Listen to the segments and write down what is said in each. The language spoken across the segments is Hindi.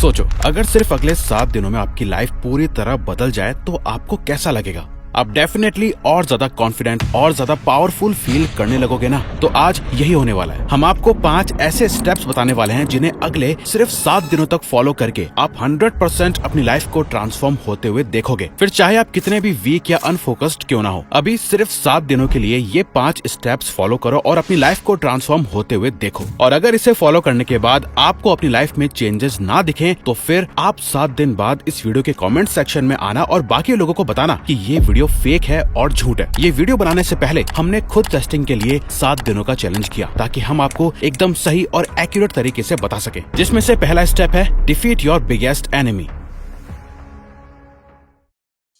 सोचो, अगर सिर्फ अगले 7 दिनों में आपकी लाइफ पूरी तरह बदल जाए तो आपको कैसा लगेगा? आप डेफिनेटली और ज्यादा कॉन्फिडेंट और ज्यादा पावरफुल फील करने लगोगे ना। तो आज यही होने वाला है। हम आपको 5 ऐसे स्टेप्स बताने वाले हैं जिन्हें अगले सिर्फ 7 दिनों तक फॉलो करके आप 100% अपनी लाइफ को ट्रांसफॉर्म होते हुए देखोगे। फिर चाहे आप कितने भी वीक या अनफोकस्ड क्यों ना हो, अभी सिर्फ 7 दिनों के लिए ये 5 स्टेप्स फॉलो करो और अपनी लाइफ को ट्रांसफॉर्म होते हुए देखो। और अगर इसे फॉलो करने के बाद आपको अपनी लाइफ में चेंजेस ना दिखें तो फिर आप 7 दिन बाद इस वीडियो के कमेंट सेक्शन में आना और बाकी लोगों को बताना कि ये वीडियो फेक है और झूठ है। ये वीडियो बनाने से पहले हमने खुद टेस्टिंग के लिए 7 दिनों का चैलेंज किया ताकि हम आपको एकदम सही और एक्यूरेट तरीके से बता सके, जिसमें से पहला स्टेप है डिफीट योर बिगेस्ट एनिमी।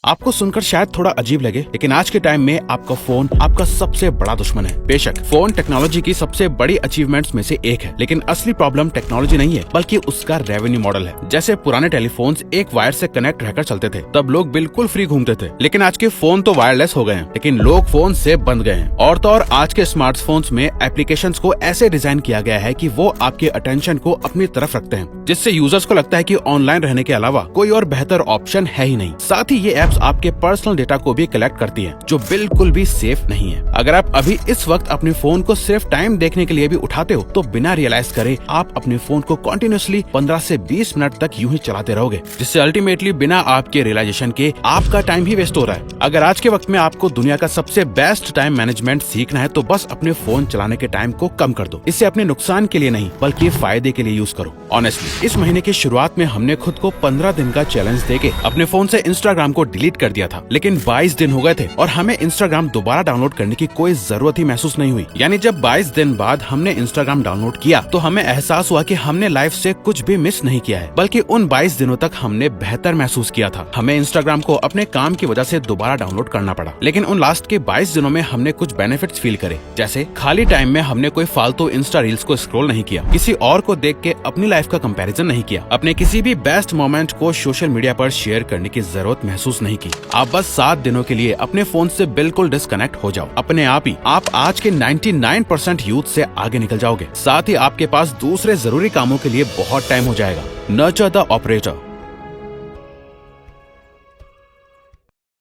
आपको सुनकर शायद थोड़ा अजीब लगे, लेकिन आज के टाइम में आपका फोन आपका सबसे बड़ा दुश्मन है। बेशक फोन टेक्नोलॉजी की सबसे बड़ी अचीवमेंट्स में से एक है, लेकिन असली प्रॉब्लम टेक्नोलॉजी नहीं है बल्कि उसका रेवेन्यू मॉडल है। जैसे पुराने टेलीफोन्स एक वायर से कनेक्ट रहकर चलते थे, तब लोग बिल्कुल फ्री घूमते थे, लेकिन आज के फोन तो वायरलेस हो गए हैं, लेकिन लोग फोन से बंद गए हैं। और तो और आज के स्मार्टफोन्स में एप्लीकेशंस को ऐसे डिजाइन किया गया है कि वो आपके अटेंशन को अपनी तरफ रखते हैं, जिससे यूजर्स को लगता है कि ऑनलाइन रहने के अलावा कोई और बेहतर ऑप्शन है ही नहीं। साथ ही ये आपके पर्सनल डेटा को भी कलेक्ट करती है, जो बिल्कुल भी सेफ नहीं है। अगर आप अभी इस वक्त अपने फोन को सिर्फ टाइम देखने के लिए भी उठाते हो तो बिना रियलाइज करे आप अपने फोन को कंटिन्यूअसली 15 से 20 मिनट तक यूं ही चलाते रहोगे, जिससे अल्टीमेटली बिना आपके रियलाइजेशन के आपका टाइम ही वेस्ट हो रहा है। अगर आज के वक्त में आपको दुनिया का सबसे बेस्ट टाइम मैनेजमेंट सीखना है तो बस अपने फोन चलाने के टाइम को कम कर दो। इसे अपने नुकसान के लिए नहीं बल्कि फायदे के लिए यूज करो। ऑनेस्टली इस महीने की शुरुआत में हमने खुद को 15 दिन का चैलेंज देके अपने फोन से इंस्टाग्राम को डिलीट कर दिया था, लेकिन 22 दिन हो गए थे और हमें इंस्टाग्राम दोबारा डाउनलोड करने की कोई जरूरत ही महसूस नहीं हुई। यानी जब 22 दिन बाद हमने इंस्टाग्राम डाउनलोड किया तो हमें एहसास हुआ कि हमने लाइफ से कुछ भी मिस नहीं किया है, बल्कि उन 22 दिनों तक हमने बेहतर महसूस किया था। हमें इंस्टाग्राम को अपने काम की वजह से दोबारा डाउनलोड करना पड़ा, लेकिन उन लास्ट के 22 दिनों में हमने कुछ बेनिफिट्स फील करे। जैसे खाली टाइम में हमने कोई फालतू इंस्टा रील्स को स्क्रॉल नहीं किया, किसी और को देख के अपनी लाइफ का कंपैरिजन नहीं किया, अपने किसी भी बेस्ट मोमेंट को सोशल मीडिया पर शेयर करने की जरूरत महसूस नहीं की। आप बस 7 दिनों के लिए अपने फोन से बिल्कुल डिस्कनेक्ट हो जाओ। अपने आप ही आप आज के 99% यूथ से आगे निकल जाओगे। साथ ही आपके पास दूसरे जरूरी कामों के लिए बहुत टाइम हो जाएगा। Nurture the operator.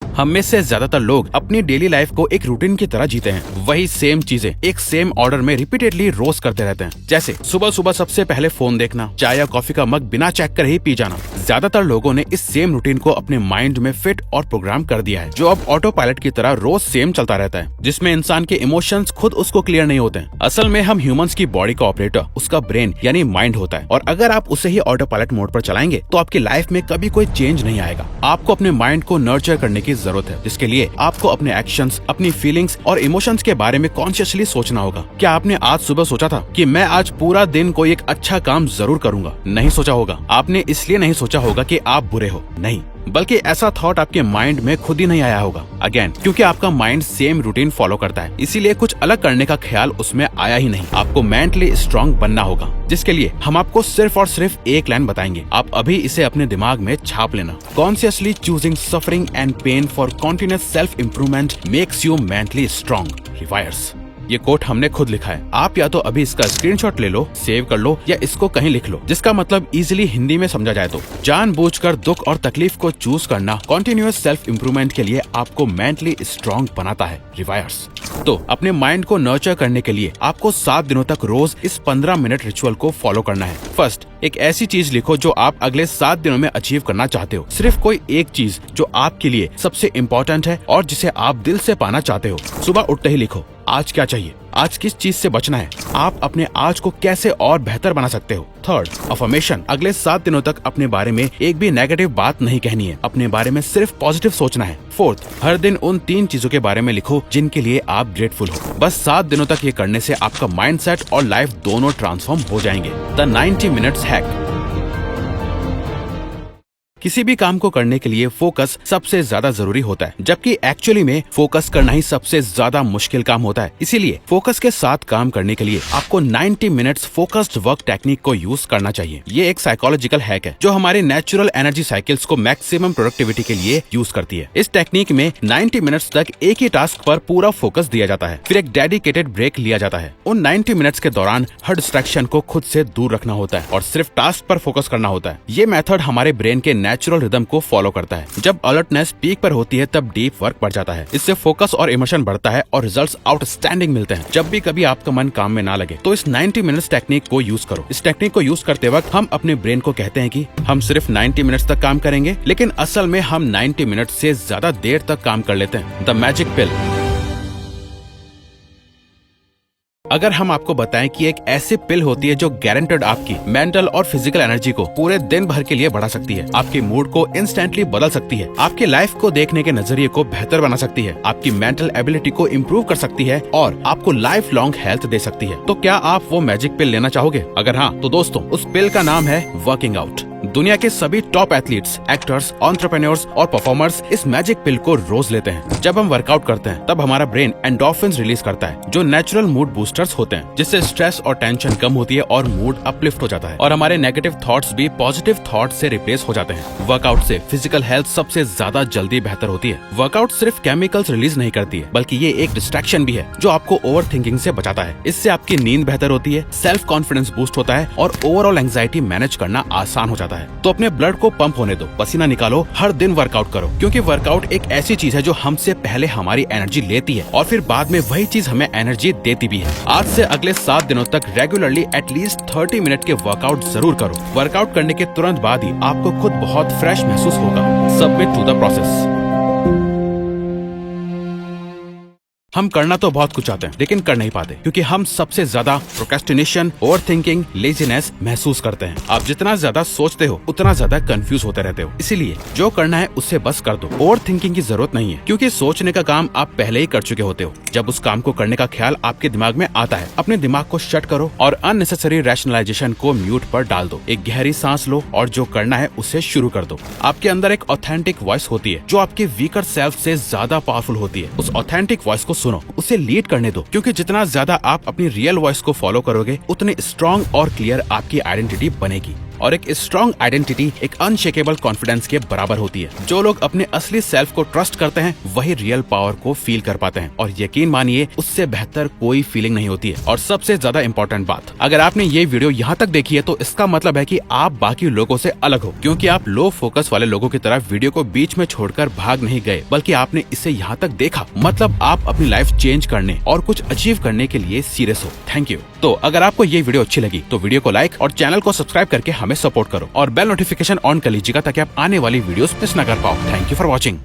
हम में से ज्यादातर लोग अपनी डेली लाइफ को एक रूटीन की तरह जीते हैं। वही सेम चीजें एक सेम ऑर्डर में रिपीटेडली रोज करते रहते हैं। जैसे सुबह सुबह सबसे पहले फोन देखना, चाय या कॉफी का मग बिना चेक करे ही पी जाना। ज्यादातर लोगों ने इस सेम रूटीन को अपने माइंड में फिट और प्रोग्राम कर दिया है, जो अब ऑटो पायलट की तरह रोज सेम चलता रहता है, जिसमें इंसान के इमोशंस खुद उसको क्लियर नहीं होते हैं। असल में हम ह्यूमंस की बॉडी का ऑपरेटर उसका ब्रेन यानी माइंड होता है, और अगर आप उसे ही ऑटो पायलट मोड पर चलाएंगे तो आपकी लाइफ में कभी कोई चेंज नहीं आएगा। आपको अपने माइंड को नर्चर करने की जरूरत है, जिसके लिए आपको अपने एक्शंस, अपनी फीलिंग्स और इमोशंस के बारे में कॉन्शियसली सोचना होगा। क्या आपने आज सुबह सोचा था कि मैं आज पूरा दिन कोई एक अच्छा काम जरूर करूंगा? नहीं सोचा होगा। आपने इसलिए नहीं सोचा होगा कि आप बुरे हो, नहीं, बल्कि ऐसा थॉट आपके माइंड में खुद ही नहीं आया होगा। अगेन, क्योंकि आपका माइंड सेम रूटीन फॉलो करता है, इसीलिए कुछ अलग करने का ख्याल उसमें आया ही नहीं। आपको मेंटली स्ट्रांग बनना होगा, जिसके लिए हम आपको सिर्फ और सिर्फ एक लाइन बताएंगे। आप अभी इसे अपने दिमाग में छाप लेना। Consciously choosing suffering and pain for continuous self improvement makes you mentally strong. Rewires. ये कोट हमने खुद लिखा है। आप या तो अभी इसका स्क्रीनशॉट ले लो, सेव कर लो, या इसको कहीं लिख लो, जिसका मतलब इजीली हिंदी में समझा जाए तो जानबूझकर दुख और तकलीफ को चूज करना कॉन्टिन्यूअस सेल्फ इम्प्रूवमेंट के लिए आपको मेंटली स्ट्रांग बनाता है। रिवायर्स। तो अपने माइंड को नर्चर करने के लिए आपको 7 दिनों तक रोज इस 15 मिनट रिचुअल को फॉलो करना है। फर्स्ट, एक ऐसी चीज लिखो जो आप अगले 7 दिनों में अचीव करना चाहते हो। सिर्फ कोई एक चीज जो आपके लिए सबसे इम्पोर्टेंट है और जिसे आप दिल से पाना चाहते हो। सुबह उठते ही लिखो, आज क्या चाहिए, आज किस चीज से बचना है, आप अपने आज को कैसे और बेहतर बना सकते हो। Third, affirmation. अगले 7 दिनों तक अपने बारे में एक भी नेगेटिव बात नहीं कहनी है, अपने बारे में सिर्फ पॉजिटिव सोचना है। फोर्थ, हर दिन उन 3 चीजों के बारे में लिखो जिनके लिए आप ग्रेटफुल हो। बस 7 दिनों तक ये करने से आपका माइंडसेट और लाइफ दोनों ट्रांसफॉर्म हो जाएंगे। The 90 minutes hack. किसी भी काम को करने के लिए फोकस सबसे ज्यादा जरूरी होता है, जबकि एक्चुअली में फोकस करना ही सबसे ज्यादा मुश्किल काम होता है। इसीलिए फोकस के साथ काम करने के लिए आपको 90 मिनट्स फोकस्ड वर्क टेक्निक को यूज करना चाहिए। ये एक साइकोलॉजिकल हैक है जो हमारे नेचुरल एनर्जी साइकिल्स को मैक्सिमम प्रोडक्टिविटी के लिए यूज करती है। इस टेक्निक में 90 मिनट्स तक एक ही टास्क पर पूरा फोकस दिया जाता है, फिर एक डेडिकेटेड ब्रेक लिया जाता है। उन 90 मिनट्स के दौरान हर डिस्ट्रैक्शन को खुद से दूर रखना होता है और सिर्फ टास्क पर फोकस करना होता है। ये मेथड हमारे ब्रेन के नेचुरल रिदम को फॉलो करता है। जब अलर्टनेस पीक पर होती है तब डीप वर्क बढ़ जाता है। इससे फोकस और इमोशन बढ़ता है और रिजल्ट्स आउटस्टैंडिंग मिलते हैं। जब भी कभी आपका मन काम में ना लगे तो इस 90 मिनट्स टेक्निक को यूज करो। इस टेक्निक को यूज करते वक्त हम अपने ब्रेन को कहते हैं कि हम सिर्फ 90 मिनट्स तक काम करेंगे, लेकिन असल में हम 90 मिनट से ज्यादा देर तक काम कर लेते हैं। द मैजिक पिल। अगर हम आपको बताएं कि एक ऐसी पिल होती है जो गारंटेड आपकी मेंटल और फिजिकल एनर्जी को पूरे दिन भर के लिए बढ़ा सकती है, आपके मूड को इंस्टेंटली बदल सकती है, आपके लाइफ को देखने के नजरिए को बेहतर बना सकती है, आपकी मेंटल एबिलिटी को इम्प्रूव कर सकती है और आपको लाइफ लॉन्ग हेल्थ दे सकती है, तो क्या आप वो मैजिक पिल लेना चाहोगे? अगर हाँ तो दोस्तों उस पिल का नाम है वर्किंग आउट। दुनिया के सभी टॉप एथलीट्स, एक्टर्स, एंटरप्रेन्योर्स और परफॉर्मर्स इस मैजिक पिल को रोज लेते हैं। जब हम वर्कआउट करते हैं तब हमारा ब्रेन एंडोर्फिन्स रिलीज करता है जो नेचुरल मूड बूस्टर्स होते हैं, जिससे स्ट्रेस और टेंशन कम होती है और मूड अपलिफ्ट हो जाता है और हमारे नेगेटिव थॉट्स भी पॉजिटिव थॉट से रिप्लेस हो जाते हैं। वर्कआउट से फिजिकल हेल्थ सबसे ज्यादा जल्दी बेहतर होती है। वर्कआउट सिर्फ केमिकल्स रिलीज नहीं करती है, बल्कि ये एक डिस्ट्रैक्शन भी है जो आपको ओवर थिंकिंग से बचाता है। इससे आपकी नींद बेहतर होती है, सेल्फ कॉन्फिडेंस बूस्ट होता है और ओवरऑल एंग्जाइटी मैनेज करना आसान हो जाता है। तो अपने ब्लड को पंप होने दो, पसीना निकालो, हर दिन वर्कआउट करो, क्योंकि वर्कआउट एक ऐसी चीज है जो हमसे पहले हमारी एनर्जी लेती है और फिर बाद में वही चीज हमें एनर्जी देती भी है। आज से अगले 7 दिनों तक रेगुलरली एटलीस्ट 30 मिनट के वर्कआउट जरूर करो। वर्कआउट करने के तुरंत बाद ही आपको खुद बहुत फ्रेश महसूस होगा। Submit to the process. हम करना तो बहुत कुछ चाहते हैं लेकिन कर नहीं पाते, क्योंकि हम सबसे ज्यादा प्रोक्रेस्टिनेशन, ओवरथिंकिंग, लेजीनेस महसूस करते हैं। आप जितना ज्यादा सोचते हो उतना ज्यादा कंफ्यूज होते रहते हो। इसीलिए जो करना है उससे बस कर दो। ओवर थिंकिंग की जरूरत नहीं है, क्योंकि सोचने का काम आप पहले ही कर चुके होते हो। जब उस काम को करने का ख्याल आपके दिमाग में आता है, अपने दिमाग को शट करो और अननेसेसरी रैशनलाइजेशन को म्यूट पर डाल दो। एक गहरी सांस लो और जो करना है उसे शुरू कर दो। आपके अंदर एक ऑथेंटिक वॉइस होती है जो आपके वीकर सेल्फ से ज्यादा पावरफुल होती है। उस ऑथेंटिक वॉइस को सुनो, उसे लीड करने दो, क्योंकि जितना ज्यादा आप अपनी रियल वॉइस को फॉलो करोगे उतने स्ट्रॉन्ग और क्लियर आपकी आइडेंटिटी बनेगी। और एक स्ट्रॉन्ग आइडेंटिटी एक अनशेकेबल कॉन्फिडेंस के बराबर होती है। जो लोग अपने असली सेल्फ को ट्रस्ट करते हैं वही रियल पावर को फील कर पाते हैं, और यकीन मानिए उससे बेहतर कोई फीलिंग नहीं होती है। और सबसे ज्यादा इम्पोर्टेंट बात, अगर आपने ये वीडियो यहाँ तक देखी है तो इसका मतलब है कि आप बाकी लोगों से अलग हो, क्योंकि आप लो फोकस वाले लोगों की तरह वीडियो को बीच में छोड़कर भाग नहीं गए, बल्कि आपने इसे यहाँ तक देखा। मतलब आप अपनी लाइफ चेंज करने और कुछ अचीव करने के लिए सीरियस हो। Thank you. तो अगर आपको ये वीडियो अच्छी लगी तो वीडियो को लाइक और चैनल को सब्सक्राइब करके हमें सपोर्ट करो और बेल नोटिफिकेशन ऑन कर लीजिएगा ताकि आप आने वाली वीडियोस मिस न कर पाओ। Thank you for watching.